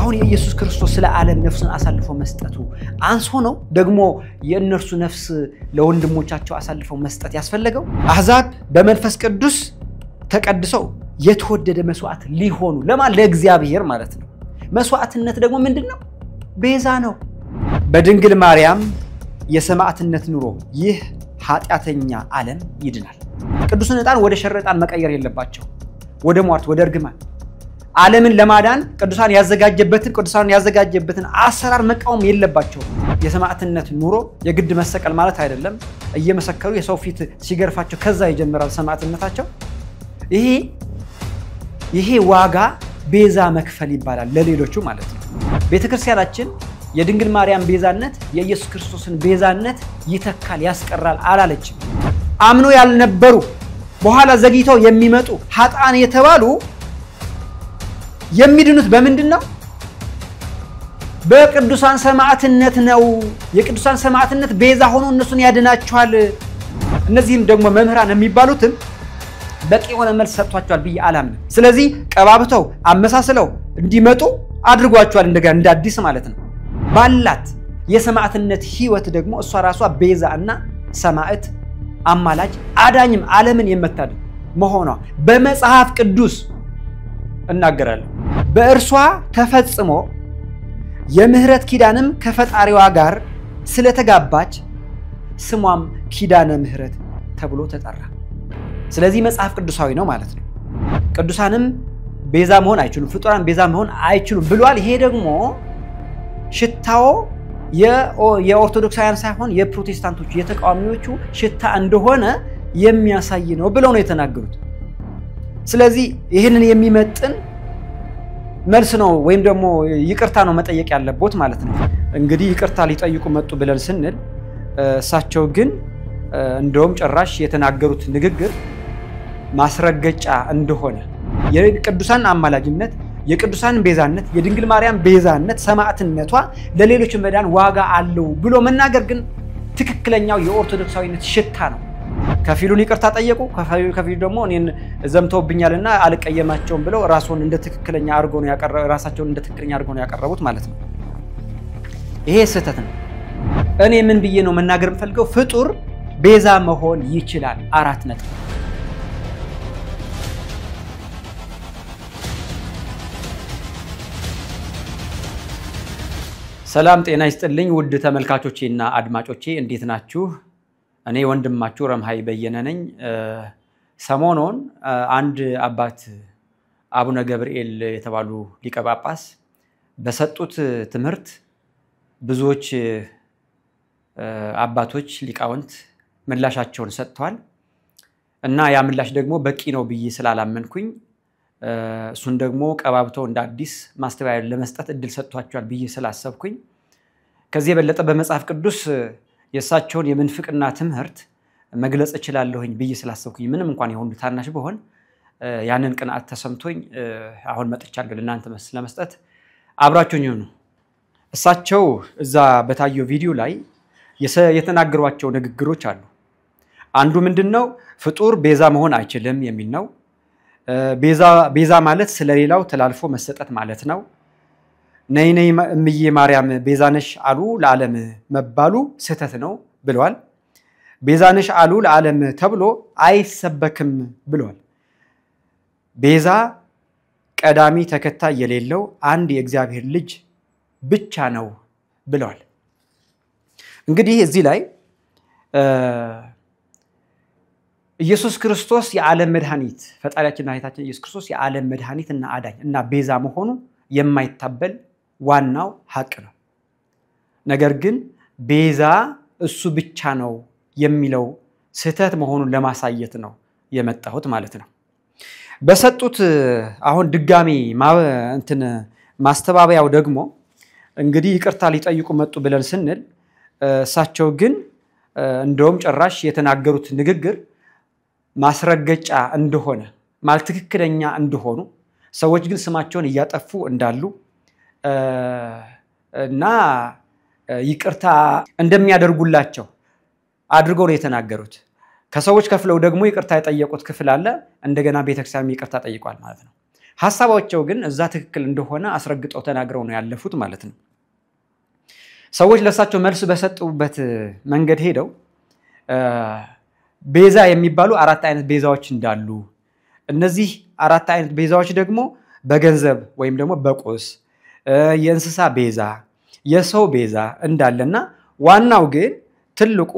አሁን የኢየሱስ ክርስቶስ ስለ ዓለም ነፍሱን አሳልፎ መስጠቱ አንሶ ነው ደግሞ የእነርሱ ነፍስ ለወንድሞቻቸው አሳልፎ መስጠት ያስፈልገው አሕዛብ በመንፈስ ቅዱስ ተቀድሰው የተወደደ መስዋዕት ሊሆኑ ለማን ለእግዚአብሔር ማለት ነው መስዋዕትነት ደግሞ ምንድነው ቤዛ ነው በድንግል ማርያም የሰማዕትነት ኑሮ ይህ ኃጢአተኛ ዓለም ይድናል ቅዱስን ዕጣን ወደ ሸረጣን መቀየር የለባቸው ወደ ሟርት ወደ እርግማን ዓለምን ለማዳን ቅዱሳን ያዘጋጀበትን አሰራር መቃወም የለባቸው የሰማዕትነት ኑሮ የግድ መሰቀል ማለት አይደለም እየመሰከሩ የሰው ፊት ሲገርፋቸው ከዛ ይጀምራል ሰማዕትነታቸው ይሄ ዋጋ ቤዛ መክፈል ይባላል ለሌሎቹ ማለት ነው ቤተክርስቲያናችን የድንግል ማርያም ቤዛነት የኢየሱስ ክርስቶስን ቤዛነት ይተካል ያስቀራል አላለችም አምኖ ያልነበሩ በኋላ ዘግይተው የሚመጡ ኃጥአን የተባሉ የሚድኑት በምንድነው በቅዱሳን ሰማዕትነት ነው የቅዱሳን ሰማዕትነት ቤዛ ሆኖ እነሱን ያድናቸዋል እነዚህም ደግሞ መምህራን የሚባሉትን በቂ ሆነ መልስ ሰጥቷቸዋል ብዬ አላምንም ስለዚህ ቀባብተው አመሳስለው እንዲመጡ አድርጓቸዋል እንደገና እንደ አዲስ ማለት ነው ባላት የሰማዕትነት ህይወት ደግሞ እሷ ራሷ ቤዛ እና ሰማዕት አማላጅ አዳኝም ዓለምን የምታድን መሆኗ በመጽሐፍ ቅዱስ እናገራለሁ በእርሷ ተፈጽሞ የምህረት ኪዳንም ከፈጣሪዋ ጋር ስለተጋባች ስሟም ኪዳነ ምህረት ተብሎ ተጠራ ስለዚህ መጽሐፍ ቅዱሳዊ ነው ማለት ነው ቅዱሳንም ቤዛ መሆን አይችሉም ፍጡራን ቤዛ መሆን አይችሉም ብሏል ይሄ ደግሞ ሽታው የኦርቶዶክሳውያን ሳይሆን የፕሮቴስታንቶቹ የተቃዋሚዎቹ ሽታ እንደሆነ የሚያሳይ ነው ብለው ነው የተናገሩት ስለዚህ ይሄንን የሚመጥን መልስ ነው ወይም ደግሞ ይቅርታ ነው መጠየቅ ያለበት ማለት ነው እንግዲህ ይቅርታ ሊጠይቁ መጡ ብለን ስንል እሳቸው ግን እንደውም ጭራሽ የተናገሩት ንግግር ማስረገጫ እንደሆነ የቅዱሳን አማላጅነት የቅዱሳን ቤዛነት የድንግል ማርያም ቤዛነት ሰማዕትነቷ ለሌሎች መዳን ዋጋ አለው ብሎ መናገር ግን ትክክለኛው የኦርቶዶክሳዊነት ሽታ ነው ከፊሉን ይቅርታ ጠየቁ ከፊሉ ደግሞ እኔን ዘምተውብኛልና አልቀየማቸውም ብለው ራስዎን እንደ ትክክለኛ አርጎ ነው ራሳቸውን እንደ ትክክለኛ አርጎ ነው ያቀረቡት ማለት ነው ይሄ ስህተት ነው እኔ ምን ብዬ ነው መናገር የምፈልገው ፍጡር ቤዛ መሆን ይችላል አራት ነጥብ ሰላም ጤና ይስጥልኝ ውድ ተመልካቾቼና አድማጮቼ እንዴት ናችሁ እኔ ወንድማችሁ ረምሃይ በየነ ነኝ ሰሞኑን አንድ አባት አቡነ ገብርኤል የተባሉ ሊቀ ጳጳስ በሰጡት ትምህርት ብዙዎች አባቶች ሊቃውንት ምላሻቸውን ሰጥተዋል እና ያ ምላሽ ደግሞ በቂ ነው ብዬ ስላላመንኩኝ እሱን ደግሞ ቀባብተው እንደ አዲስ ማስተባበያ ለመስጠት እድል ሰጥቷቸዋል ብዬ ስላሰብኩኝ ከዚህ የበለጠ በመጽሐፍ ቅዱስ የሳቸውን የምንፍቅና ትምህርት መግለጽ እችላለሁኝ ብዬ ስላሰብኩኝ ምንም እንኳን የሆኑ ታናሽ በሆን ያንን ቅንዓት ተሰምቶኝ አሁን መጥቻለሁ ለእናንተ ለመስጠት አብራችሁኝ ሁኑ እሳቸው እዛ በታየው ቪዲዮ ላይ የተናገሯቸው ንግግሮች አሉ አንዱ ምንድነው ፍጡር ቤዛ መሆን አይችልም የሚል ነው ቤዛ ማለት ስለሌላው ተላልፎ መሰጠት ማለት ነው ነይ እምዬ ማርያም ቤዛነሽ አሉ ለዓለም መባሉ ስህተት ነው ብለዋል ቤዛነሽ አሉ ለዓለም ተብሎ አይሰበክም ብለዋል ቤዛ ቀዳሚ ተከታይ የሌለው አንድ የእግዚአብሔር ልጅ ብቻ ነው ብለዋል እንግዲህ እዚህ ላይ ኢየሱስ ክርስቶስ የዓለም መድኃኒት ፈጣሪያችንና ጌታችን ኢየሱስ ክርስቶስ የዓለም መድኃኒትና አዳኝ እና ቤዛ መሆኑ የማይታበል ዋናው ሐቅ ነው ነገር ግን ቤዛ እሱ ብቻ ነው የሚለው ስህተት መሆኑን ለማሳየት ነው የመጣሁት ማለት ነው በሰጡት አሁን ድጋሚ ማስተባበያው ደግሞ እንግዲህ ይቅርታ ሊጠይቁ መጡ ብለን ስንል እሳቸው ግን እንደውም ጭራሽ የተናገሩት ንግግር ማስረገጫ እንደሆነ ማለት ትክክለኛ እንደሆኑ ሰዎች ግን ስማቸውን እያጠፉ እንዳሉ እና ይቅርታ እንደሚያደርጉላቸው አድርገው ነው የተናገሩት ከሰዎች ከፍለው ደግሞ ይቅርታ የጠየቁት ክፍል አለ እንደገና ቤተክርስቲያን ይቅርታ ጠይቋል ማለት ነው ሐሳባቸው ግን እዛ ትክክል እንደሆነ አስረግጠው ተናግረው ነው ያለፉት ማለት ነው። ሰዎች ለሳቸው መልስ በሰጡበት መንገድ ሄደው ቤዛ የሚባሉ አራት አይነት ቤዛዎች እንዳሉ እነዚህ አራት አይነት ቤዛዎች ደግሞ በገንዘብ ወይም ደግሞ በቁስ የእንስሳ ቤዛ የሰው ቤዛ እንዳለና ዋናው ግን ትልቁ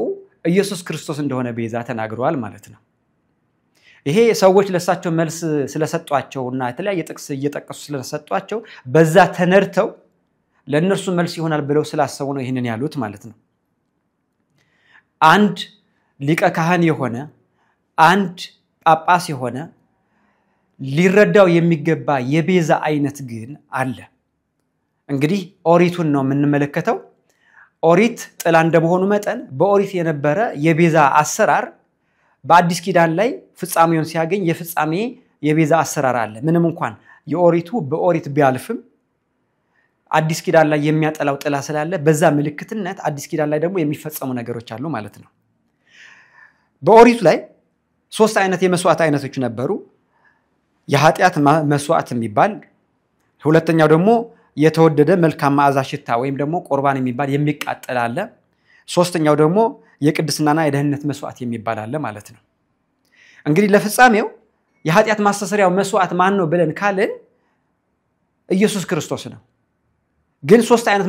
ኢየሱስ ክርስቶስ እንደሆነ ቤዛ ተናግረዋል ማለት ነው። ይሄ ሰዎች ለሳቸው መልስ ስለሰጧቸውና የተለያየ ጥቅስ እየጠቀሱ ስለሰጧቸው በዛ ተነርተው ለነርሱ መልስ ይሆናል ብለው ስላሰቡ ነው ይሄንን ያሉት ማለት ነው። አንድ ሊቀ ካህን የሆነ አንድ ጳጳስ የሆነ ሊረዳው የሚገባ የቤዛ አይነት ግን አለ። እንግዲህ ኦሪቱን ነው የምንመለከተው። ኦሪት ጥላ እንደመሆኑ መጠን በኦሪት የነበረ የቤዛ አሰራር በአዲስ ኪዳን ላይ ፍጻሜውን ሲያገኝ የፍጻሜ የቤዛ አሰራር አለ። ምንም እንኳን የኦሪቱ በኦሪት ቢያልፍም አዲስ ኪዳን ላይ የሚያጠላው ጥላ ስላለ በዛ ምልክትነት አዲስ ኪዳን ላይ ደግሞ የሚፈጸሙ ነገሮች አሉ ማለት ነው። በኦሪቱ ላይ ሶስት አይነት የመስዋዕት አይነቶች ነበሩ። የኃጢያት መስዋዕት የሚባል፣ ሁለተኛው ደግሞ የተወደደ መልካም መዓዛ ሽታ ወይም ደግሞ ቁርባን የሚባል የሚቃጠል አለ። ሶስተኛው ደግሞ የቅድስናና የደህንነት መስዋዕት የሚባል አለ ማለት ነው። እንግዲህ ለፍጻሜው የኃጢያት ማስተሰሪያው መስዋዕት ማን ነው ብለን ካልን ኢየሱስ ክርስቶስ ነው። ግን ሶስት አይነት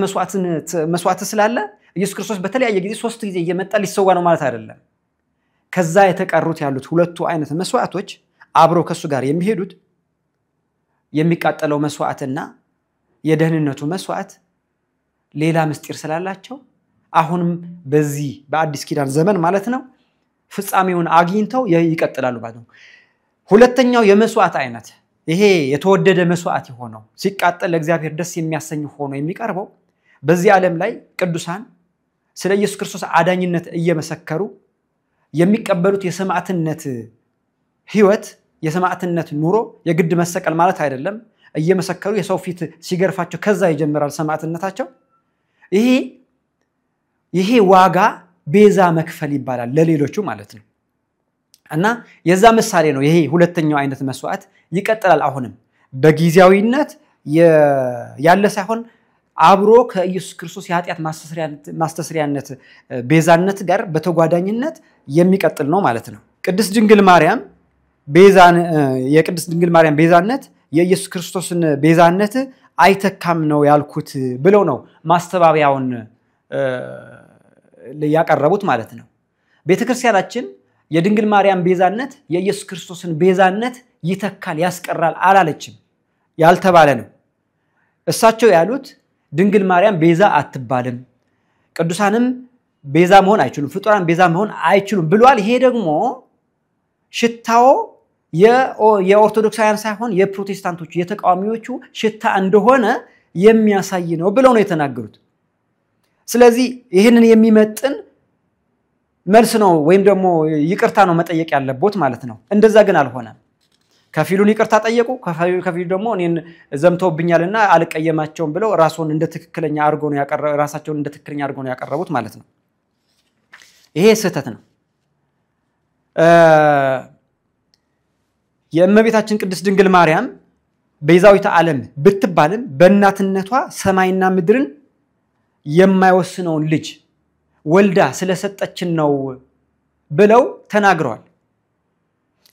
መስዋዕት ስላለ ኢየሱስ ክርስቶስ በተለያየ ጊዜ ሶስት ጊዜ እየመጣ ሊሰዋ ነው ማለት አይደለም። ከዛ የተቀሩት ያሉት ሁለቱ አይነት መስዋዕቶች አብረው ከሱ ጋር የሚሄዱት የሚቃጠለው መስዋዕትና የደህንነቱ መስዋዕት ሌላ ምስጢር ስላላቸው አሁንም በዚህ በአዲስ ኪዳን ዘመን ማለት ነው ፍጻሜውን አግኝተው ይቀጥላሉ ማለት ነው። ሁለተኛው የመስዋዕት አይነት ይሄ የተወደደ መስዋዕት የሆነው ሲቃጠል ለእግዚአብሔር ደስ የሚያሰኝ ሆኖ የሚቀርበው በዚህ ዓለም ላይ ቅዱሳን ስለ ኢየሱስ ክርስቶስ አዳኝነት እየመሰከሩ የሚቀበሉት የሰማዕትነት ህይወት የሰማዕትነት ኑሮ የግድ መሰቀል ማለት አይደለም። እየመሰከሩ የሰው ፊት ሲገርፋቸው ከዛ ይጀምራል ሰማዕትነታቸው። ይሄ ዋጋ ቤዛ መክፈል ይባላል ለሌሎቹ ማለት ነው። እና የዛ ምሳሌ ነው ይሄ ሁለተኛው አይነት መስዋዕት ይቀጥላል። አሁንም በጊዜያዊነት ያለ ሳይሆን አብሮ ከኢየሱስ ክርስቶስ የኃጢያት ማስተስሪያነት ቤዛነት ጋር በተጓዳኝነት የሚቀጥል ነው ማለት ነው። ቅድስት ድንግል ማርያም የቅድስት ድንግል ማርያም ቤዛነት የኢየሱስ ክርስቶስን ቤዛነት አይተካም ነው ያልኩት ብለው ነው ማስተባበያውን ያቀረቡት ማለት ነው። ቤተክርስቲያናችን የድንግል ማርያም ቤዛነት የኢየሱስ ክርስቶስን ቤዛነት ይተካል ያስቀራል አላለችም፣ ያልተባለ ነው። እሳቸው ያሉት ድንግል ማርያም ቤዛ አትባልም፣ ቅዱሳንም ቤዛ መሆን አይችሉም፣ ፍጡራን ቤዛ መሆን አይችሉም ብሏል። ይሄ ደግሞ ሽታው የኦርቶዶክሳውያን ሳይሆን የፕሮቴስታንቶቹ የተቃዋሚዎቹ ሽታ እንደሆነ የሚያሳይ ነው ብለው ነው የተናገሩት። ስለዚህ ይሄንን የሚመጥን መልስ ነው ወይም ደግሞ ይቅርታ ነው መጠየቅ ያለበት ማለት ነው። እንደዛ ግን አልሆነም። ከፊሉን ይቅርታ ጠየቁ፣ ከፊሉ ደግሞ እኔን ዘምተውብኛልና አልቀየማቸውም ብለው ራሳቸውን እንደ ትክክለኛ አድርገው ነው ያቀረቡት ማለት ነው። ይሄ ስህተት ነው። የእመቤታችን ቅድስት ድንግል ማርያም ቤዛዊተ ዓለም ብትባልም በእናትነቷ ሰማይና ምድርን የማይወስነውን ልጅ ወልዳ ስለሰጠችን ነው ብለው ተናግረዋል።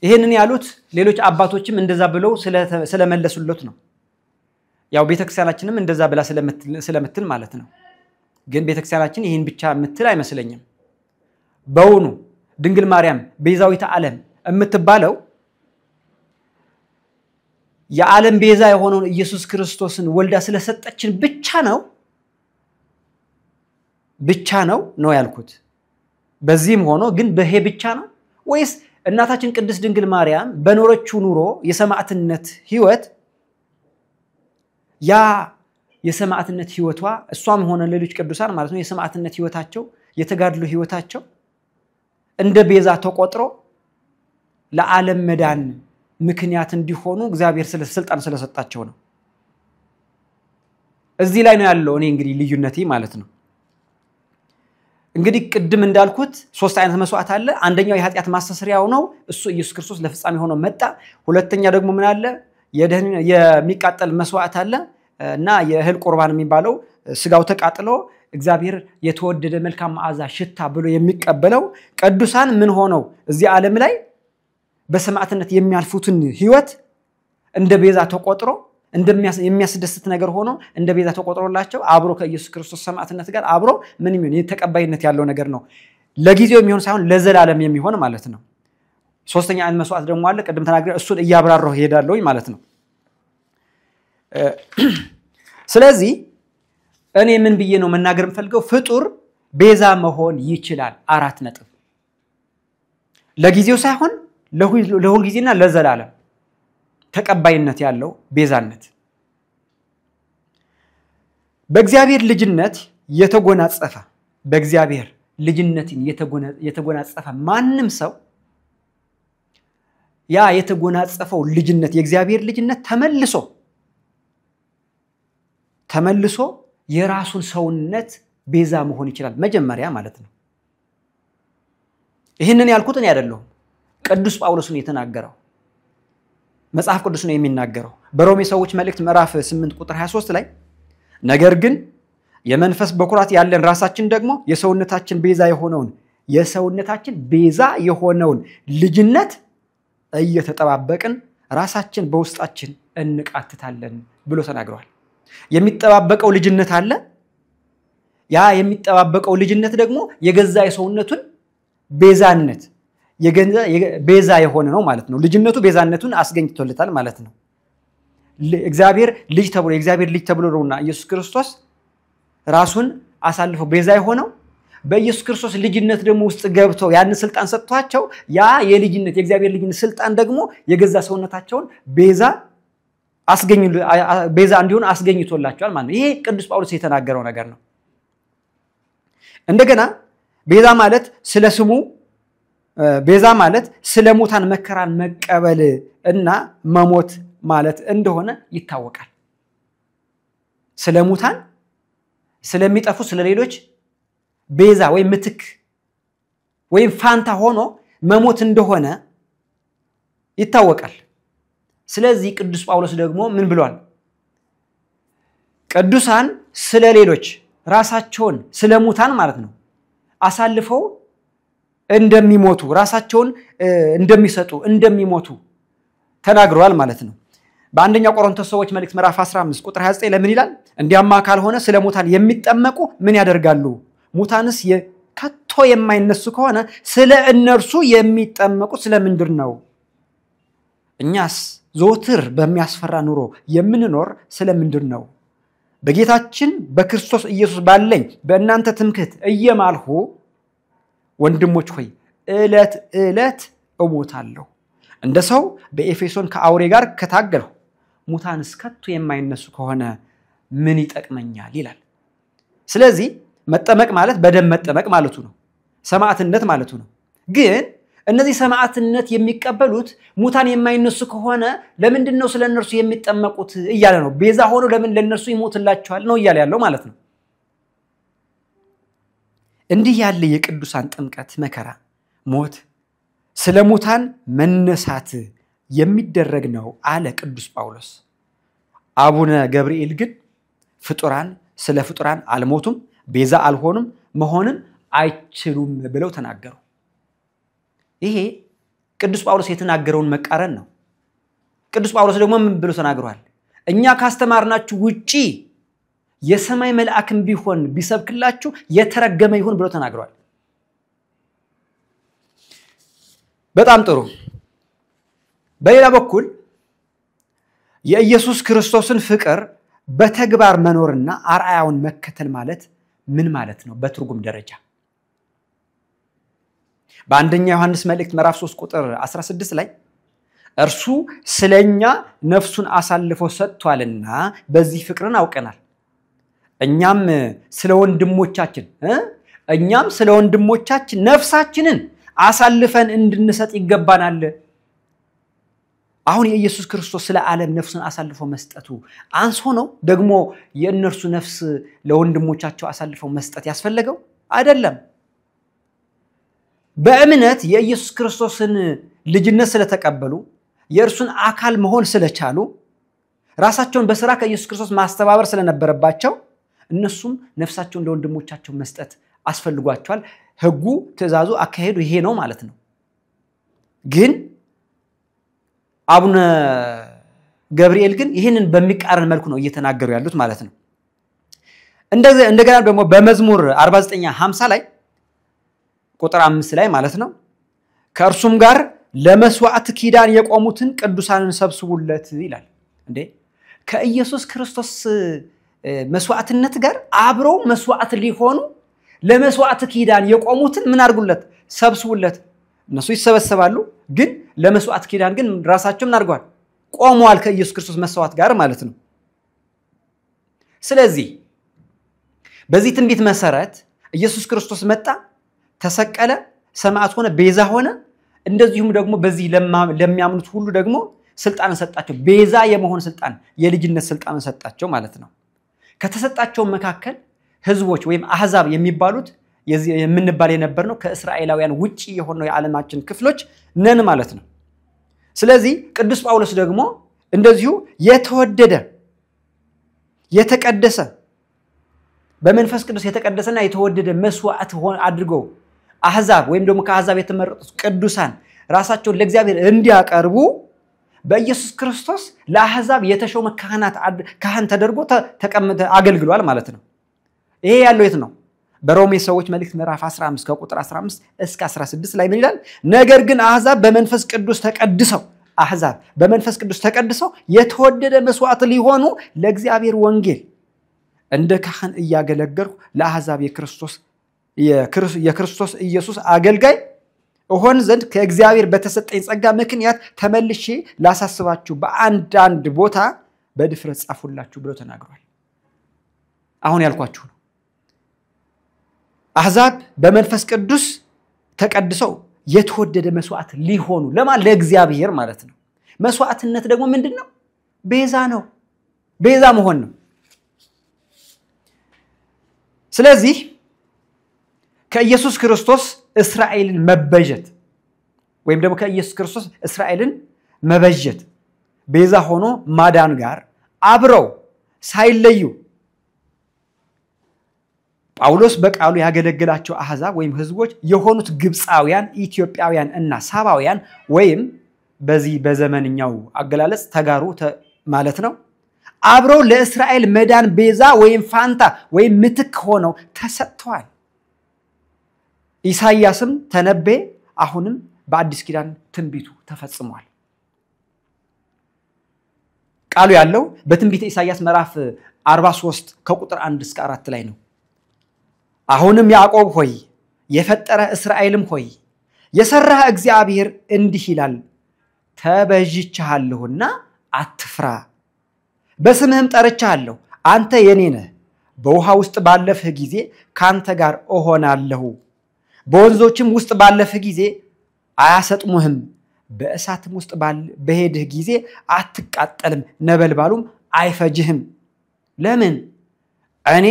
ይሄንን ያሉት ሌሎች አባቶችም እንደዛ ብለው ስለመለሱለት ነው። ያው ቤተክርስቲያናችንም እንደዛ ብላ ስለምትል ማለት ነው። ግን ቤተክርስቲያናችን ይሄን ብቻ ምትል አይመስለኝም። በውኑ ድንግል ማርያም ቤዛዊተ ዓለም የምትባለው የዓለም ቤዛ የሆነውን ኢየሱስ ክርስቶስን ወልዳ ስለሰጠችን ብቻ ነው ያልኩት። በዚህም ሆኖ ግን በሄ ብቻ ነው ወይስ እናታችን ቅድስት ድንግል ማርያም በኖረችው ኑሮ የሰማዕትነት ህይወት ያ የሰማዕትነት ህይወቷ እሷም ሆነ ሌሎች ቅዱሳን ማለት ነው የሰማዕትነት ህይወታቸው የተጋድሎ ህይወታቸው እንደ ቤዛ ተቆጥሮ ለዓለም መዳን ምክንያት እንዲሆኑ እግዚአብሔር ስልጣን ስለሰጣቸው ነው። እዚህ ላይ ነው ያለው እኔ እንግዲህ ልዩነቴ ማለት ነው። እንግዲህ ቅድም እንዳልኩት ሶስት አይነት መስዋዕት አለ። አንደኛው የኃጢያት ማስተስሪያው ነው፣ እሱ ኢየሱስ ክርስቶስ ለፍጻሜ ሆኖ መጣ። ሁለተኛ ደግሞ ምን አለ? የሚቃጠል መስዋዕት አለ እና የእህል ቁርባን የሚባለው ስጋው ተቃጥሎ እግዚአብሔር የተወደደ መልካም መዓዛ ሽታ ብሎ የሚቀበለው ቅዱሳን ምን ሆነው እዚህ ዓለም ላይ በሰማዕትነት የሚያልፉትን ህይወት እንደ ቤዛ ተቆጥሮ የሚያስደስት ነገር ሆኖ እንደ ቤዛ ተቆጥሮላቸው አብሮ ከኢየሱስ ክርስቶስ ሰማዕትነት ጋር አብሮ ምን የሚሆን የተቀባይነት ያለው ነገር ነው ለጊዜው የሚሆን ሳይሆን ለዘላለም የሚሆን ማለት ነው ሶስተኛ አይነት መስዋዕት ደግሞ አለ ቀደም ተናግሬ እሱን እያብራራሁ ሄዳለሁ ማለት ነው ስለዚህ እኔ ምን ብዬ ነው መናገር የምፈልገው ፍጡር ቤዛ መሆን ይችላል 4 ነጥብ ለጊዜው ሳይሆን ለሁሉ ጊዜና ለዘላለም ተቀባይነት ያለው ቤዛነት በእግዚአብሔር ልጅነት የተጎናጸፈ በእግዚአብሔር ልጅነትን የተጎናጸፈ ማንንም ሰው ያ የተጎናጸፈው ልጅነት የእግዚአብሔር ልጅነት ተመልሶ የራሱን ሰውነት ቤዛ መሆን ይችላል መጀመሪያ ማለት ነው ይሄንን ያልኩት እኔ አይደለሁም ቅዱስ ጳውሎስ ነው የተናገረው መጽሐፍ ቅዱስ ነው የሚናገረው በሮሜ ሰዎች መልእክት ምዕራፍ 8 ቁጥር 23 ላይ ነገር ግን የመንፈስ በኩራት ያለን ራሳችን ደግሞ የሰውነታችን ቤዛ የሆነውን ልጅነት እየተጠባበቅን ራሳችን በውስጣችን እንቃትታለን ብሎ ተናግሯል የሚጠባበቀው ልጅነት አለ ያ የሚጠባበቀው ልጅነት ደግሞ የገዛ የሰውነቱን ቤዛነት ቤዛ የሆነ ነው ማለት ነው ልጅነቱ ቤዛነቱን አስገኝቶለታል ማለት ነው እግዚአብሔር ልጅ ተብሎ ነውና ኢየሱስ ክርስቶስ ራሱን አሳልፎ ቤዛ የሆነው በኢየሱስ ክርስቶስ ልጅነት ደግሞ ውስጥ ገብተው ያን ስልጣን ሰጥቷቸው ያ የልጅነት የእግዚአብሔር ልጅነት ስልጣን ደግሞ የገዛ ሰውነታቸውን ቤዛ እንዲሆን አስገኝቶላቸዋል ማለት ነው ይሄ ቅዱስ ጳውሎስ የተናገረው ነገር ነው እንደገና ቤዛ ማለት ስለ ሙታን መከራን መቀበል እና መሞት ማለት እንደሆነ ይታወቃል ስለ ሙታን ስለሚጠፉ ስለሌሎች ቤዛ ወይ ምትክ ወይ ፋንታ ሆኖ መሞት እንደሆነ ይታወቃል ስለዚህ ቅዱስ ጳውሎስ ደግሞ ምን ብሏል ቅዱሳን ስለሌሎች ራሳቸውን ስለሙታን ማለት ነው አሳልፈው እንደሚሞቱ ራሳቸውን እንደሚሰጡ እንደሚሞቱ ተናግረዋል ማለት ነው በአንደኛ ቆሮንቶስ ሰዎች መልእክት ምዕራፍ 15 ቁጥር 29 ለምን ይላል እንዲያማ ካልሆነ ስለሙታን የሚጠመቁ ምን ያደርጋሉ ሙታንስ ከቶ የማይነሱ ከሆነ ስለ እነርሱ የሚጠመቁ ስለምንድር ነው እኛስ ዘወትር በሚያስፈራ ኑሮ የምንኖር ስለምንድር ነው በጌታችን በክርስቶስ ኢየሱስ ባለኝ በእናንተ ትምክህት እየማልሁ ወንድሞች ሆይ እለት እሞታለሁ እንደ ሰው በኤፌሶን ከአውሬ ጋር ከታገልሁ ሙታንስ ከቶ የማይነሱ ከሆነ ምን ይጠቅመኛል ይላል ስለዚህ መጠመቅ ማለት በደም መጠመቅ ማለቱ ነው ሰማዕትነት ማለቱ ነው ግን እነዚህ ሰማዕትነት የሚቀበሉት ሙታን የማይነሱ ከሆነ ለምንድነው ስለነርሱ የሚጠመቁት እያለ ነው ቤዛ ሆኖ ለምን ለነርሱ ይሞትላቸዋል ነው እያለ ያለው ማለት ነው እንዲህ ያለ የቅዱሳን ጥምቀት መከራ ሞት ስለሙታን መነሳት የሚደረግ ነው አለ ቅዱስ ጳውሎስ አቡነ ገብርኤል ግን ፍጡራን ስለ ፍጡራን አልሞቱም ቤዛ አልሆኑም መሆንን አይችሉም ብለው ተናገሩ ይሄ ቅዱስ ጳውሎስ የተናገረውን መቃረን ነው ቅዱስ ጳውሎስ ደግሞ ምን ብሎ ተናግሯል እኛ ካስተማርናችሁ ውጪ የሰማይ መልአክም ቢሆን ቢሰብክላችሁ የተረገመ ይሁን ብሎ ተናግሯል በጣም ጥሩ በሌላ በኩል የኢየሱስ ክርስቶስን ፍቅር በተግባር መኖርና አርአያውን መከተል ማለት ምን ማለት ነው በትርጉም ደረጃ በአንደኛ ዮሐንስ መልእክት ምዕራፍ 3 ቁጥር 16 ላይ እርሱ ስለኛ ነፍሱን አሳልፎ ሰጥቷልና በዚህ ፍቅርን አውቀናል እኛም ስለ ወንድሞቻችን ነፍሳችንን አሳልፈን እንድንሰጥ ይገባናል አሁን የኢየሱስ ክርስቶስ ስለ ዓለም ነፍሱን አሳልፎ መስጠቱ አንሶ ነው ደግሞ የእነርሱ ነፍስ ለወንድሞቻቸው አሳልፈው መስጠት ያስፈልገው አይደለም በእምነት የኢየሱስ ክርስቶስን ልጅነት ስለተቀበሉ የእርሱን አካል መሆን ስለቻሉ ራሳቸውን በሥራ ከኢየሱስ ክርስቶስ ማስተባበር ስለነበረባቸው እነሱም ነፍሳቸውን ለወንድሞቻቸው መስጠት አስፈልጓቸዋል ህጉ ትእዛዙ አካሄዱ ይሄ ነው ማለት ነው ግን አቡነ ገብርኤል ግን ይሄንን በሚቃረን መልኩ ነው እየተናገሩ ያሉት ማለት ነው እንደገና ደግሞ በመዝሙር 49:50 ላይ ቁጥር 5 ላይ ማለት ነው ከእርሱም ጋር ለመስዋዕት ኪዳን የቆሙትን ቅዱሳንን ሰብስቡለት ይላል እንዴ ከኢየሱስ ክርስቶስ መስዋዕትነት ጋር አብረው መስዋዕት ሊሆኑ ለመስዋዕት ኪዳን የቆሙትን ምን አድርጉለት ሰብስቡለት እነሱ ይሰበሰባሉ ግን ለመስዋዕት ኪዳን ግን ራሳቸው ምን አድርጓል ቆመዋል ከኢየሱስ ክርስቶስ መስዋዕት ጋር ማለት ነው ስለዚህ በዚህ ትንቢት መሰረት ኢየሱስ ክርስቶስ መጣ ተሰቀለ ሰማዕት ሆነ ቤዛ ሆነ እንደዚሁም ደግሞ በዚህ ለሚያምኑት ሁሉ ደግሞ ስልጣን ሰጣቸው ቤዛ የመሆን ስልጣን የልጅነት ስልጣን ሰጣቸው ማለት ነው ከተሰጣቸው መካከል ህዝቦች ወይም አህዛብ የሚባሉት የምንባል የነበርነው ከእስራኤላውያን ውጪ የሆነው የዓለማችን ክፍሎች ነን ማለት ነው ስለዚህ ቅዱስ ጳውሎስ ደግሞ እንደዚሁ የተወደደ የተቀደሰ በመንፈስ ቅዱስ የተቀደሰና የተወደደ መስዋዕት አድርገው አህዛብ ወይም ደግሞ ከአህዛብ የተመረጡት ቅዱሳን ራሳቸውን ለእግዚአብሔር እንዲያቀርቡ በኢየሱስ ክርስቶስ ለአህዛብ የተሾመ ካህን ተደርጎ ተቀምጠ አገልግሏል ማለት ነው ይሄ ያለው የት ነው በሮሜ ሰዎች መልእክት ምዕራፍ 15 ከቁጥር 15 እስከ 16 ላይ ምን ይላል ነገር ግን አህዛብ በመንፈስ ቅዱስ ተቀድሰው የተወደደ መስዋዕት ሊሆኑ ለእግዚአብሔር ወንጌል እንደ ካህን እያገለገልኩ ለአህዛብ የክርስቶስ ኢየሱስ አገልጋይ እሆን ዘንድ ከእግዚአብሔር በተሰጠኝ ጸጋ ምክንያት ተመልሼ ላሳስባችሁ በአንድ ቦታ በድፍረት ጻፉላችሁ ብሎ ተናግሯል አሁን ያልኳችሁ ነው አህዛብ በመንፈስ ቅዱስ ተቀድሰው የተወደደ መስዋዕት ሊሆኑ ለማን ለእግዚአብሔር ማለት ነው መስዋዕትነት ደግሞ ምንድነው ቤዛ ነው ቤዛ መሆን ነው ስለዚህ ከኢየሱስ ክርስቶስ እስራኤልን መበጀት ወይም ደግሞ ከኢየሱስ ክርስቶስ እስራኤልን መበጀት ቤዛ ሆኖ ማዳን ጋር አብረው ሳይለዩ ጳውሎስ በቃሉ ያገለገላቸው አህዛብ ወይም ህዝቦች የሆኑት ግብጻውያን ኢትዮጵያውያን እና ሳባውያን ወይም በዚህ በዘመንኛው አገላለጽ ተጋሩ ማለት ነው አብረው ለእስራኤል መዳን ቤዛ ወይም ፋንታ ወይም ምትክ ሆነው ተሰጥተዋል ኢሳይያስም ተነበየ አሁንም በአዲስ ኪዳን ትንቢቱ ተፈጽሟል ቃሉ ያለው በትንቢተ ኢሳይያስ ምዕራፍ 43 ከቁጥር 1 እስከ 4 ላይ ነው አሁንም ያዕቆብ ሆይ የፈጠረ እስራኤልም ሆይ የሰራህ እግዚአብሔር እንዲህ ይላል ተበጅቻለሁና አትፍራ በስምህም ጠርቻለሁ አንተ የኔ ነህ በውሃ ውስጥ ባለፍህ ጊዜ ካንተ ጋር እሆናለሁ በወንዞችም ውስጥ ባለፍህ ጊዜ አያሰጥሙህም በእሳትም ውስጥ በሄድህ ጊዜ አትቃጠልም ነበልባሉም አይፈጅህም ለምን እኔ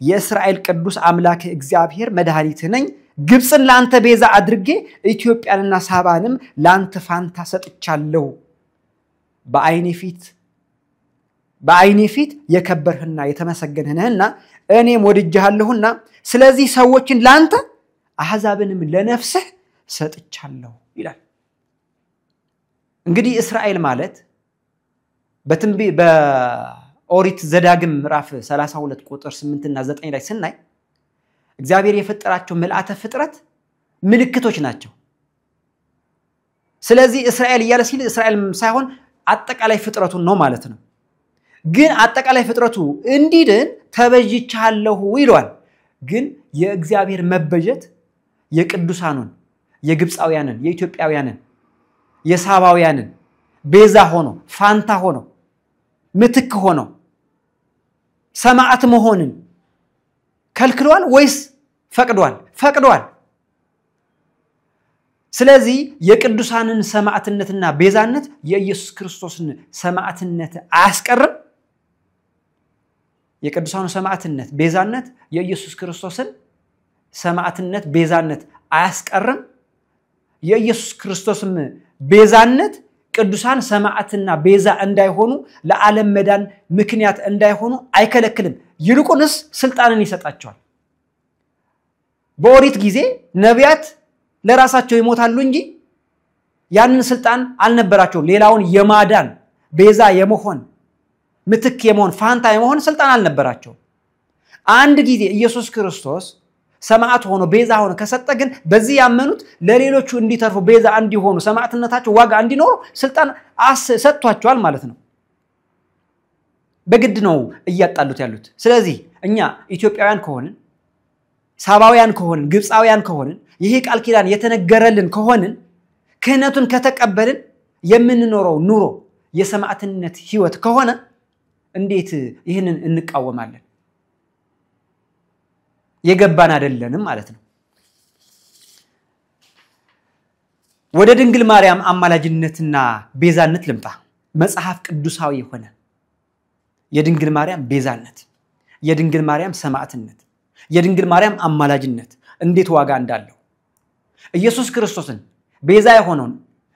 የእስራኤል ቅዱስ አምላክ እግዚአብሔር መድኃኒት ነኝ ግብጽን ላንተ ቤዛ አድርጌ ኢትዮጵያንና ሳባንም ላንተ ፋንታ ሰጥቻለሁ በአይኔ ፊት የከበርህና የተመሰገንህና እኔም ወድጄሃለሁና ስለዚህ ሰዎችን ላንተ አህዛብንም ለነፍስህ ሰጥቻለሁ ይላል እንግዲህ እስራኤል ማለት በኦሪት ዘዳግም ምዕራፍ 32 ቁጥር 8 እና 9 ላይ ስናይ እግዚአብሔር የፈጠራቸው መልአተ ፍጥረት ምልክቶች ናቸው ስለዚህ እስራኤል እያለ ሲል እስራኤል ሳይሆን አጠቃላይ ፍጥረቱን ነው ማለት ነው ግን አጠቃላይ ፍጥረቱ እንዲድን ተበጅቻለሁ ይሏል ግን የእግዚአብሔር መበጀት የቅዱሳኑን የግብጻውያንን የኢትዮጵያውያንን የሳባውያንን ቤዛ ሆኖ ፋንታ ሆኖ ምትክ ሆኖ ሰማዕት መሆንን ከልክሏል ወይስ ፈቅዷል ስለዚህ የቅዱሳንን ሰማዕትነትና ቤዛነት የኢየሱስ ክርስቶስን ሰማዕትነት አያስቀርም የቅዱሳኑ ሰማዕትነት ቤዛነት የኢየሱስ ክርስቶስን ሰማዕትነት ቤዛነት አያስቀርም የኢየሱስ ክርስቶስም ቤዛነት ቅዱሳን ሰማዕትና ቤዛ እንዳይሆኑ ለዓለም መዳን ምክንያት እንዳይሆኑ አይከለክልም ይልቁንስ ስልጣንን ይሰጣቸዋል በኦሪት ጊዜ ነቢያት ለራሳቸው ይሞታሉ እንጂ ያንን ስልጣን አልነበራቸው ሌላውን የማዳን ቤዛ የመሆን ምትክ የመሆን ፋንታ የመሆን ስልጣን አልነበራቸው አንድ ጊዜ ኢየሱስ ክርስቶስ ሰማዕት ሆኖ ቤዛ ሆኖ ከሰጠ ግን በዚህ ያመኑት ለሌሎቹ እንዲተርፉ ቤዛ እንዲሆኑ ሰማዕትነታቸው ዋጋ እንዲኖር ስልጣን ሰጥቷቸዋል ማለት ነው በግድ ነው እያጣሉት ያሉት ስለዚህ እኛ ኢትዮጵያውያን ከሆንን ሳባውያን ከሆንን ግብጻውያን ከሆንን ይሄ ቃል ኪዳን የተነገረልን ከሆንን ክህነቱን ከተቀበልን የምንኖረው ኑሮ የሰማዕትነት ህይወት ከሆነ እንዴት ይሄንን እንቃወማለን የገባን አይደለንም ማለት ነው ወደ ድንግል ማርያም አማላጅነትና ቤዛነት ልምጣ መጽሐፍ ቅዱሳዊ ሆነ የድንግል ማርያም ቤዛነት የድንግል ማርያም ሰማዕትነት የድንግል ማርያም አማላጅነት እንዴት ዋጋ እንዳለው ኢየሱስ ክርስቶስን ቤዛ የሆነውን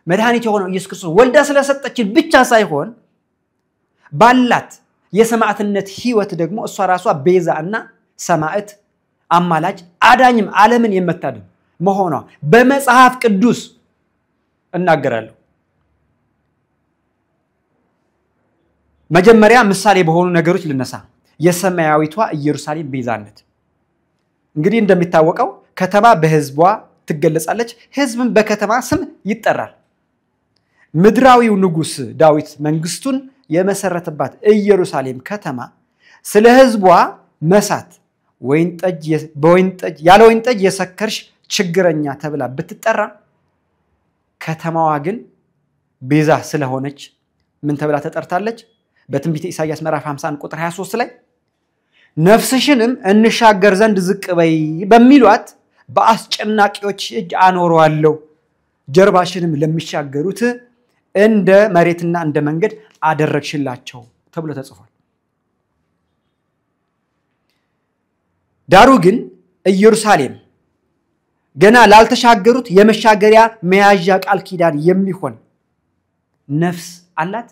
መድኃኒት የሆነው ኢየሱስ ክርስቶስ ወልዳ ስለሰጠችን ብቻ ሳይሆን ባላት የሰማዕትነት ህይወት ደግሞ እሷ ራሷ ቤዛና ሰማዕት አማላጅ አዳኝም ዓለምን የምታድን መሆኗ በመጽሐፍ ቅዱስ እናገራለሁ መጀመሪያ ምሳሌ በሆኑ ነገሮች ልነሳ የሰማያዊቷ ኢየሩሳሌም ቤዛነት እንግዲህ እንደሚታወቀው ከተማ በህዝቧ ትገለጻለች ህዝብም በከተማ ስም ይጠራል ምድራዊው ንጉስ ዳዊት መንግስቱን የመሰረተባት ኢየሩሳሌም ከተማ ስለ ህዝቧ መሳት ወይን ጠጅ የሰከርሽ ችግረኛ ተብላ ብትጠራ ከተማዋ ግን ቤዛ ስለሆነች ምን ተብላ ተጠርታለች በትንቢተ ኢሳይያስ ምዕራፍ 50 ቁጥር 23 ላይ ነፍስሽንም እንሻገር ዘንድ ዝቅ በይ በሚሏት በአስጨናቂዎች እጅ አኖረዋለሁ ጀርባሽንም ለሚሻገሩት እንደ መሬትና እንደ መንገድ አደረግሽላቸው ተብሎ ተጽፏል ዳሩ ግን ኢየሩሳሌም ገና ላልተሻገሩት የመሻገሪያ መያዣ ቃል ኪዳን የሚሆን ነፍስ አላት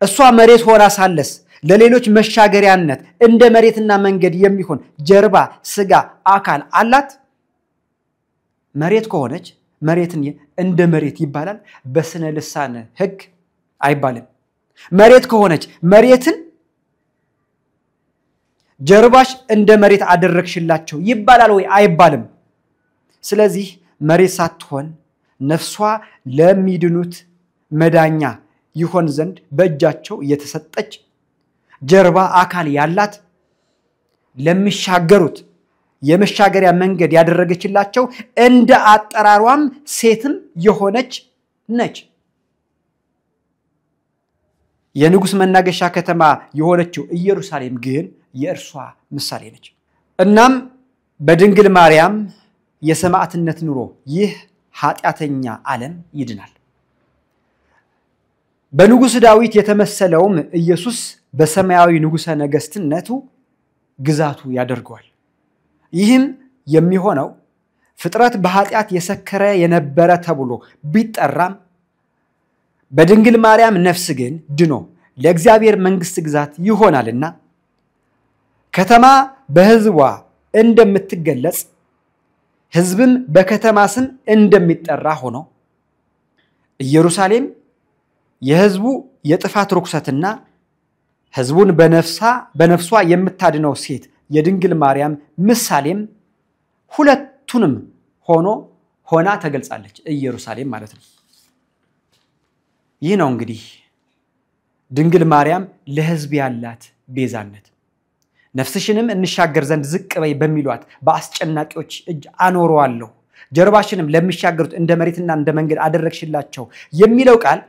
እሷ መሬት ሆና ሳለስ ለሌሎች መሻገሪያነት እንደ መሬትና መንገድ የሚሆን ጀርባ ስጋ አካል አላት መሬት ከሆነች መሬትን እንደ መሬት ይባላል በስነ ልሳነ ህግ አይባልም መሬት ከሆነች መሬትን ጀርባሽ እንደ መሬት አደረግሽላቸው ይባላል ወይ አይባልም ስለዚህ መሬት ሳትሆን ነፍሷ ለሚድኑት መዳኛ ይሆን ዘንድ በእጃቸው የተሰጠች ጀርባ አካል ያላት ለሚሻገሩት የመሻገሪያ መንገድ ያደረገችላቸው እንደ አጠራሯም ሴትም የሆነች ነች የንጉስ መናገሻ ከተማ የሆነችው ኢየሩሳሌም ግን የእርሷ ምሳሌ ነች እናም በድንግል ማርያም የሰማዕትነት ኑሮ ይህ ኃጢያተኛ ዓለም ይድናል በንጉስ ዳዊት የተመሰለውም ኢየሱስ በሰማያዊ ንጉሰ ነገስትነቱ ግዛቱ ያደርገዋል ይህም የሚሆነው ፍጥረት በኃጢያት የሰከረ የነበረ ተብሎ ቢጠራም በድንግል ማርያም ነፍስ ግን ድኖ ለእግዚአብሔር መንግስት ግዛት ይሆናልና ከተማ በህዝቧ እንደምትገለጽ ህዝብም በከተማ ስም እንደሚጠራ ሆኖ ኢየሩሳሌም የህዝቡ የጥፋት ርኩሰትና ህዝቡን በነፍሷ የምታድነው ሴት የድንግል ማርያም ምሳሌም ሁለቱንም ሆና ተገልጻለች ኢየሩሳሌም ማለት ነው ይህ ነው እንግዲህ ድንግል ማርያም ለህዝብ ያላት ቤዛነት ነፍስሽንም እንሻገር ዘንድ ዝቅ በይ በሚሏት በአስጨናቂዎች እጅ አኖረዋለሁ ጀርባሽንም ለሚሻገሩት እንደ መሬትና እንደ መንገድ አደረግሽላቸው የሚለው ቃል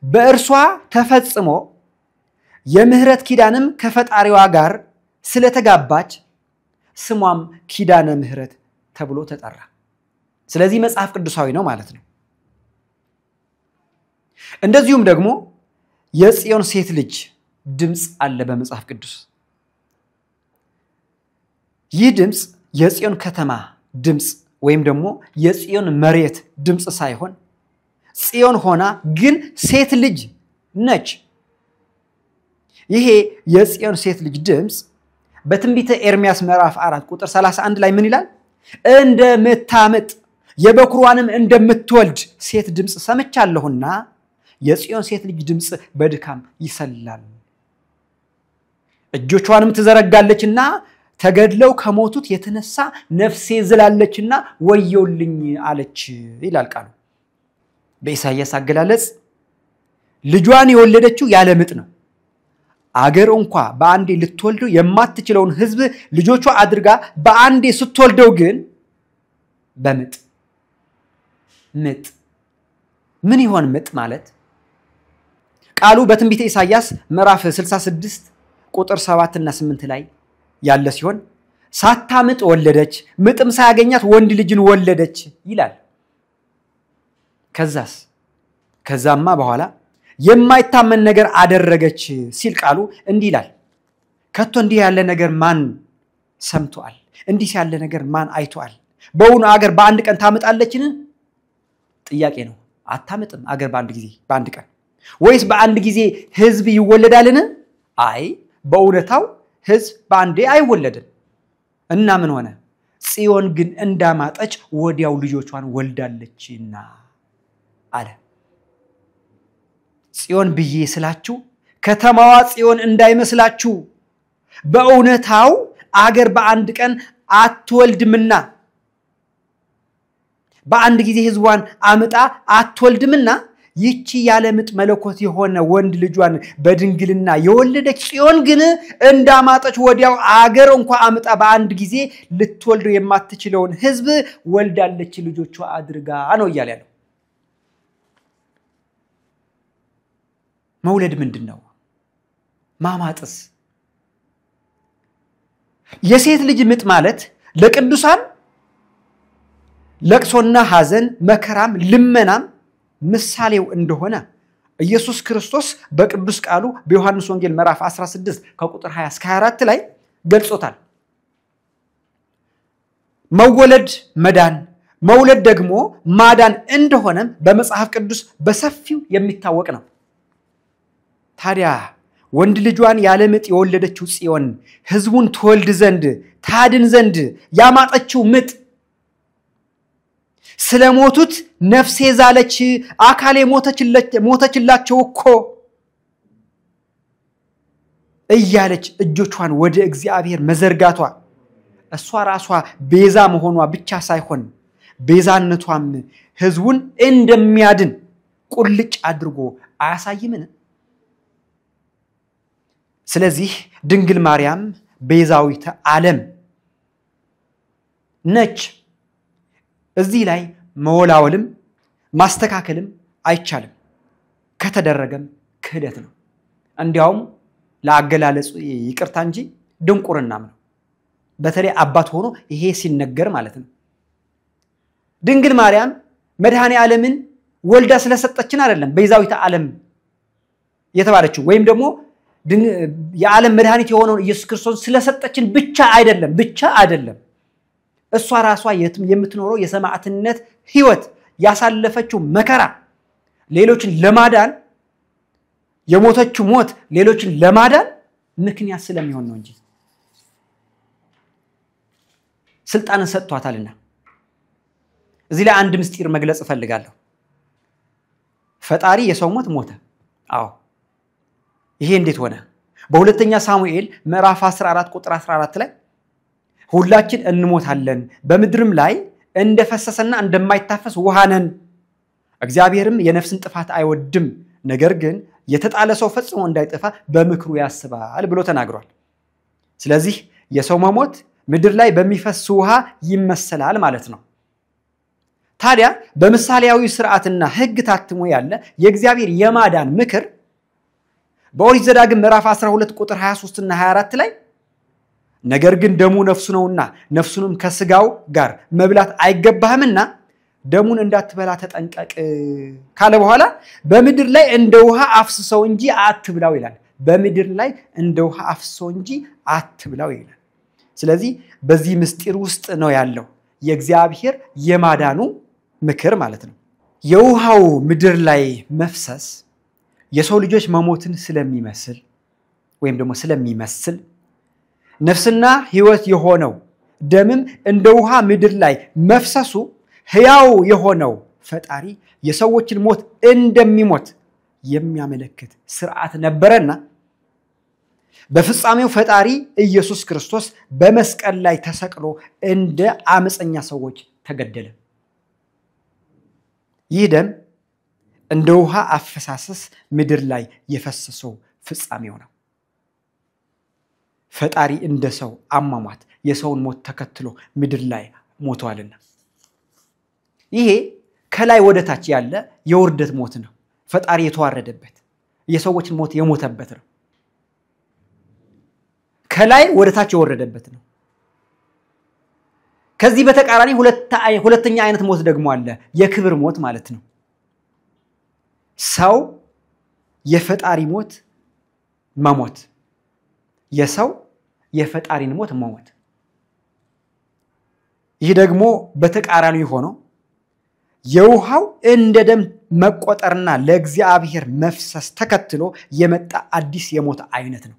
በእርሷ ተፈጽሞ የምህረት ኪዳንም ከፈጣሪዋ ጋር ስለተጋባች ስሟም ኪዳነ ምህረት ተብሎ ተጠራ ስለዚህ መጽሐፍ ቅዱሳዊ ነው ማለት ነው እንደዚሁም ደግሞ የጽዮን ሴት ልጅ ድምጽ አለ በመጽሐፍ ቅዱስ ይህ ድምጽ የጽዮን ከተማ ድምጽ ወይም ደግሞ የጽዮን መሬት ድምጽ ሳይሆን ጽዮን ሆና ግን ሴት ልጅ ነች። ይሄ የጽዮን ሴት ልጅ ድምጽ በትንቢተ ኤርምያስ ምዕራፍ 4 ቁጥር 31 ላይ ምን ይላል? እንደምታምጥ የበኩሯንም እንደምትወልድ ሴት ድምጽ ሰምቻለሁና የጽዮን ሴት ልጅ ድምጽ በድካም ይሰላል። እጆቿንም ትዘረጋለችና ተገድለው ከሞቱት የተነሳ ነፍሴ ዝላለችና ወዮልኝ አለች ይላል ቃሉ። በኢሳይያስ አገላለጽ ልጇን የወለደችው ያለ ምጥ ነው። አገር እንኳን በአንዴ ልትወልደው የማትችለውን ህዝብ ልጆቿ አድርጋ በአንዴ ስትወልደው ግን በምጥ ምጥ ምን ይሆን ምጥ ማለት? ቃሉ በትንቢተ ኢሳይያስ ምዕራፍ 66 ቁጥር 7 እና 8 ላይ ያለ ሲሆን ሳታምጥ ወለደች ምጥም ሳያገኛት ወንድ ልጅን ወለደች ይላል። ከዛማ በኋላ የማይታመን ነገር አደረገች ሲል ቃሉ እንዲህ ይላል። ከቶ እንዲህ ያለ ነገር ማን ሰምቷል? እንዲህ ያለ ነገር ማን አይቷል? በእውኑ አገር በአንድ ቀን ታምጣለችን? ጥያቄ ነው። አታምጥም አገር በአንድ ጊዜ በአንድ ቀን። ወይስ በአንድ ጊዜ ህዝብ ይወለዳልን? አይ በእውነታው ህዝብ በአንዴ አይወለድም። እና ምን ሆነ? ጽዮን ግን እንዳማጠች ወዲያው ልጆቿን ወልዳለችና አለ። ጽዮን ብዬ ስላችሁ ከተማዋ ጽዮን እንዳይመስላችሁ፣ በእውነታው አገር በአንድ ቀን አትወልድምና በአንድ ጊዜ ህዝቧን አምጣ አትወልድምና ይቺ ያለ ምጥ መለኮት የሆነ ወንድ ልጇን በድንግልና የወለደች ጽዮን ግን እንዳማጠች ወዲያው አገር እንኳን አምጣ በአንድ ጊዜ ልትወልደው የማትችለውን ህዝብ ወልዳለች ልጆቿ አድርጋ ነው እያለ ያለው። መውለድ ምንድነው? ማማጥስ? የሴት ልጅ ምጥ ማለት ለቅዱሳን ለቅሶና ሐዘን መከራም ልመናም ምሳሌው እንደሆነ ኢየሱስ ክርስቶስ በቅዱስ ቃሉ በዮሐንስ ወንጌል ምዕራፍ 16 ከቁጥር 20 እስከ 24 ላይ ገልጾታል። መወለድ መዳን መውለድ ደግሞ ማዳን እንደሆነ በመጽሐፍ ቅዱስ በሰፊው የሚታወቅ ነው። ታዲያ ወንድ ልጇን ያለ ምጥ የወለደችው ጽዮን ህዝቡን ትወልድ ዘንድ ታድን ዘንድ ያማጠችው ምጥ ስለሞቱት ነፍሴ ዛለች አካሌ ሞተችላቸው እኮ እያለች እጆቿን ወደ እግዚአብሔር መዘርጋቷ እሷ ራሷ ቤዛ መሆኗ ብቻ ሳይሆን ቤዛነቷም ህዝቡን እንደሚያድን ቁልጭ አድርጎ አያሳይምን? ስለዚህ ድንግል ማርያም ቤዛዊተ ዓለም ነች። እዚህ ላይ መወላወልም ማስተካከልም አይቻልም። ከተደረገም ክህደት ነው። እንዲያውም ለአገላለጹ ይቅርታ እንጂ ድንቁርናም ነው። በተለይ አባት ሆኖ ይሄ ሲነገር ማለት ነው። ድንግል ማርያም መድኃኔ ዓለምን ወልዳ ስለሰጠችን አይደለም ቤዛዊተ ዓለም የተባለችው፣ ወይም ደግሞ የዓለም መድኃኒት የሆነውን ኢየሱስ ክርስቶስ ስለሰጠችን ብቻ አይደለም። እሷ ራሷ የምትኖረው የሰማዕትነት ህይወት ያሳለፈችው መከራ ሌሎችን ለማዳን የሞተችው ሞት ሌሎችን ለማዳን ምክንያት ስለሚሆን ነው እንጂ ስልጣንን ሰጥቷታልና። እዚህ ላይ አንድ ምስጢር መግለጽ እፈልጋለሁ። ፈጣሪ የሰው ሞት ሞተ። አዎ ይሄ እንዴት ሆነ? በሁለተኛ ሳሙኤል ምዕራፍ 14 ቁጥር 14 ላይ ሁላችን እንሞታለን በምድርም ላይ እንደፈሰሰና እንደማይታፈስ ውሃ ነን፣ እግዚአብሔርም የነፍስን ጥፋት አይወድም፣ ነገር ግን የተጣለ ሰው ፈጽሞ እንዳይጠፋ በምክሩ ያስባል ብሎ ተናግሯል። ስለዚህ የሰው መሞት ምድር ላይ በሚፈስ ውሃ ይመሰላል ማለት ነው። ታዲያ በምሳሌያዊ ሥርዓትና ሕግ ታትሞ ያለ የእግዚአብሔር የማዳን ምክር በኦሪት ዘዳግም ምዕራፍ 12 ቁጥር 23 እና 24 ላይ ነገር ግን ደሙ ነፍሱ ነውና ነፍሱንም ከስጋው ጋር መብላት አይገባህምና ደሙን እንዳትበላ ተጠንቀቅ ካለ በኋላ በምድር ላይ እንደ ውሃ አፍስሰው እንጂ አትብላው ይላል። በምድር ላይ እንደ ውሃ አፍስሰው እንጂ አትብላው ይላል። ስለዚህ በዚህ ምስጢር ውስጥ ነው ያለው የእግዚአብሔር የማዳኑ ምክር ማለት ነው። የውሃው ምድር ላይ መፍሰስ የሰው ልጆች መሞትን ስለሚመስል ወይም ደግሞ ስለሚመስል ነፍስና ሕይወት የሆነው ደምም እንደ ውሃ ምድር ላይ መፍሰሱ ሕያው የሆነው ፈጣሪ የሰዎችን ሞት እንደሚሞት የሚያመለክት ሥርዓት ነበርና በፍጻሜው ፈጣሪ ኢየሱስ ክርስቶስ በመስቀል ላይ ተሰቅሎ እንደ አመፀኛ ሰዎች ተገደለ። ይህ ደም እንደ ውሃ አፈሳሰስ ምድር ላይ የፈሰሰው ፍጻሜው ነው። ፈጣሪ እንደ ሰው አሟሟት የሰውን ሞት ተከትሎ ምድር ላይ ሞቷልና ይሄ ከላይ ወደ ታች ያለ የውርደት ሞት ነው። ፈጣሪ የተዋረደበት የሰዎችን ሞት የሞተበት ነው። ከላይ ወደ ታች የወረደበት ነው። ከዚህ በተቃራኒ ሁለተኛ አይነት ሞት ደግሞ አለ፣ የክብር ሞት ማለት ነው። ሰው የፈጣሪ ሞት መሞት፣ የሰው የፈጣሪን ሞት መሞት። ይህ ደግሞ በተቃራኒ ሆኖ የውሃው እንደ ደም መቆጠርና ለእግዚአብሔር መፍሰስ ተከትሎ የመጣ አዲስ የሞት አይነት ነው።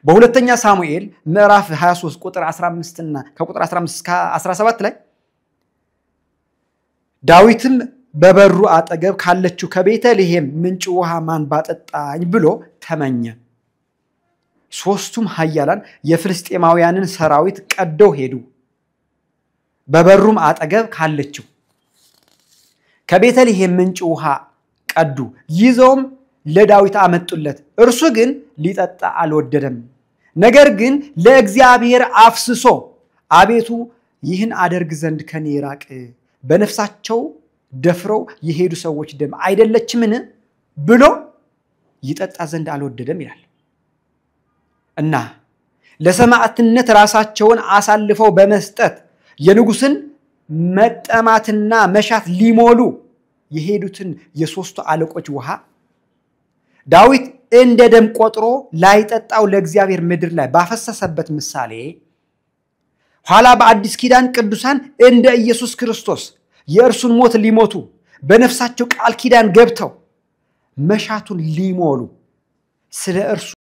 በሁለተኛ ሳሙኤል ምዕራፍ 23 ቁጥር 15 እና ከቁጥር 15 እስከ 17 ላይ ዳዊትም በበሩ አጠገብ ካለችው ከቤተልሔም ምንጭ ውሃ ማን ባጠጣኝ ብሎ ተመኘ። ሶስቱም ኃያላን የፍልስጤማውያንን ሰራዊት ቀደው ሄዱ። በበሩም አጠገብ ካለችው ከቤተልሔም ምንጭ ውሃ ቀዱ፣ ይዘውም ለዳዊት አመጡለት። እርሱ ግን ሊጠጣ አልወደደም። ነገር ግን ለእግዚአብሔር አፍስሶ አቤቱ ይህን አደርግ ዘንድ ከኔ ራቅ፣ በነፍሳቸው ደፍረው የሄዱ ሰዎች ደም አይደለችምን ብሎ ይጠጣ ዘንድ አልወደደም ይላል። እና ለሰማዕትነት ራሳቸውን አሳልፈው በመስጠት የንጉስን መጠማትና መሻት ሊሞሉ የሄዱትን የሶስቱ አለቆች ውሃ ዳዊት እንደ ደም ቆጥሮ ላይጠጣው ለእግዚአብሔር ምድር ላይ ባፈሰሰበት ምሳሌ ኋላ በአዲስ ኪዳን ቅዱሳን እንደ ኢየሱስ ክርስቶስ የእርሱን ሞት ሊሞቱ በነፍሳቸው ቃል ኪዳን ገብተው መሻቱን ሊሞሉ ስለ እርሱ